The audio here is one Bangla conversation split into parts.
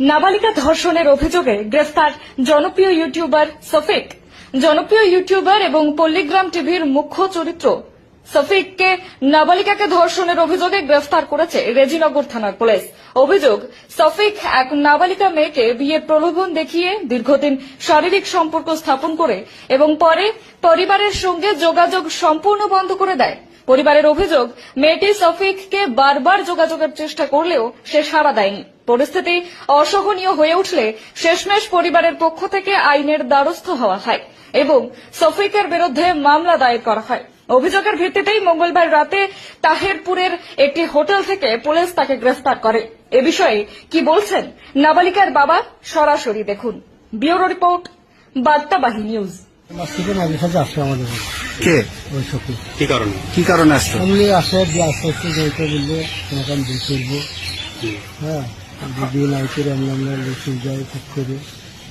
নাবালিকা ধর্ষণের অভিযোগে গ্রেফতার জনপ্রিয় ইউটিউবার সফিক। জনপ্রিয় ইউটিউবার এবং পল্লীগ্রাম টিভির মুখ্য চরিত্র সফিককে নাবালিকাকে ধর্ষণের অভিযোগে গ্রেফতার করেছে রেজিনগর থানার পুলিশ। অভিযোগ, সফিক এক নাবালিকা মেয়েকে বিয়ের প্রলোভন দেখিয়ে দীর্ঘদিন শারীরিক সম্পর্ক স্থাপন করে এবং পরে পরিবারের সঙ্গে যোগাযোগ সম্পূর্ণ বন্ধ করে দেয়। পরিবারের অভিযোগ, মেয়েটি সফিককে বারবার যোগাযোগের চেষ্টা করলেও সে সাড়া দেয়নি। পরিস্থিতি অসহনীয় হয়ে উঠলে শেষমেশ পরিবারের পক্ষ থেকে আইনের দ্বারস্থ হওয়া হয় এবং সফিকের বিরুদ্ধে মামলা দায়ের করা হয়। অভিযোগের ভিত্তিতেই মঙ্গলবার রাতে তাহেরপুরের একটি হোটেল থেকে পুলিশ তাকে গ্রেফতার করে। এ বিষয়ে কি বলছেন নাবালিকার বাবা, সরাসরি দেখুন। ব্যুরো রিপোর্ট, বার্তাবাহী নিউজ। কে ওই সফিক কি কারণে আসতো? এমনি আসে যে আস্তে আস্তে যেতে বললে তোমাকে বিয়ে করবো। হ্যাঁ, বিয়ে নাই করে আমরা লিখে যাই ঠিক করে।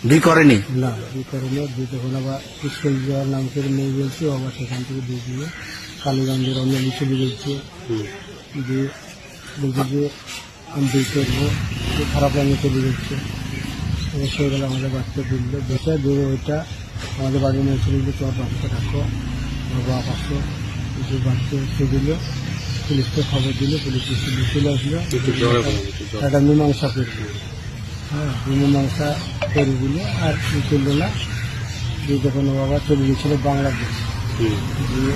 বিয়ে করেনি? না, বিয়ে করে না। বিয়ে তখন আবার স্কুল যাওয়ার নাম করে মেয়ে বলছে, আবার সেখান থেকে দিয়ে দিয়ে কালীগঞ্জের অন্য চলে গেছে। দিয়ে বলছে যে আমি বিয়ে করবো, খারাপ লাগে চলে যাচ্ছে। সেই গেলে আমাদের বাচ্চা দিল, বেঁচে দিয়ে ওইটা আমাদের বাড়ির মেয়ে চলে দিল, তোমার বাচ্চা রাখো, আমার বাপ আসো। যে বাচ্চা এসে দিল, পুলিশকে খবর দিল, পুলিশ চলে আসলো, একটা মীমাংসা করে দিল। হ্যাঁ, মীমাংসা করে দিল, আর চললো না। দিয়ে যখন বাবা চলে গেছিল বাংলাদেশ, দিয়ে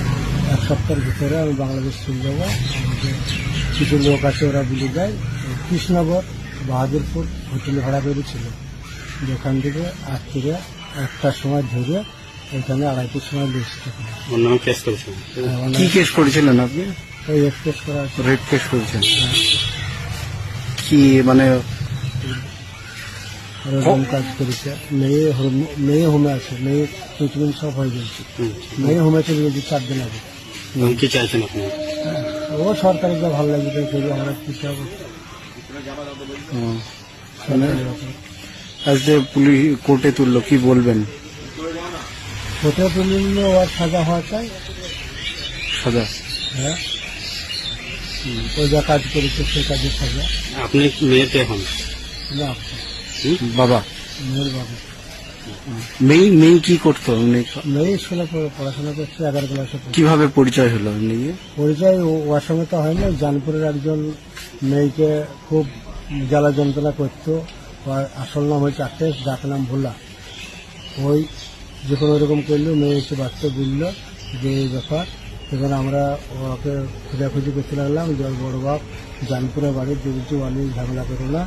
এক সপ্তাহের ভিতরে আমি বাংলাদেশ চলে যাবো। আমাদের কিছু লোক আছে, ওরা বলে যায় কৃষ্ণনগর বাহাদুরপুর হোটেলে ভাড়া করেছিল। যেখান থেকে রাত্রিরে 1টার সময় ধরে এখানে 2:30টার সময় কি কেস করেছিলেন আপনি? রেপ কেস করা আছে। রেপ কেস করেছেন? কি মানে এরকম কাজ করেছে। মেয়ে হোমে আছে, মেয়ে ট্রিটমেন্ট সব হয়ে গেছে। মেয়ে হোমে চলে গেছে 4 দিন আগে। কি চাইছেন আপনি? ও সরকারের যা ভালো লাগবে সেগুলো আমরা কি চাবো। আজ যে পুলিশ কোর্টে তুললো, কি বলবেন? কোর্টে তুললে ওর সাজা হওয়া চাই। সাজা? হ্যাঁ, ও যা কাজ করেছে সে কাজের সাজা। আপনি মেয়েতে এখন না, বাবা? মেয়ের বাবা। মেয়ে কি করতো? মেয়ে স্কুলে পড়াশোনা করছে, 11 ক্লাসে। কিভাবে পরিচয় হলো? পরিচয় ওর সঙ্গে তো হয়নি। জানপুরের একজন মেয়েকে খুব জ্বালা যন্ত্রণা করতো। ওর আসল নাম হয়েছে আকেশ, ডাক নাম ভোলা। ওই যে কোনো রকম করলো, মেয়ে এসে বাচ্চা দিল যে এই ব্যাপার। এবার আমরা ওকে খোঁজাখুঁজি করতে লাগলাম যে ওর বড় বাপ জানপুরের বাড়ির যে বলছি ওয়ালি ঝামেলা করো না,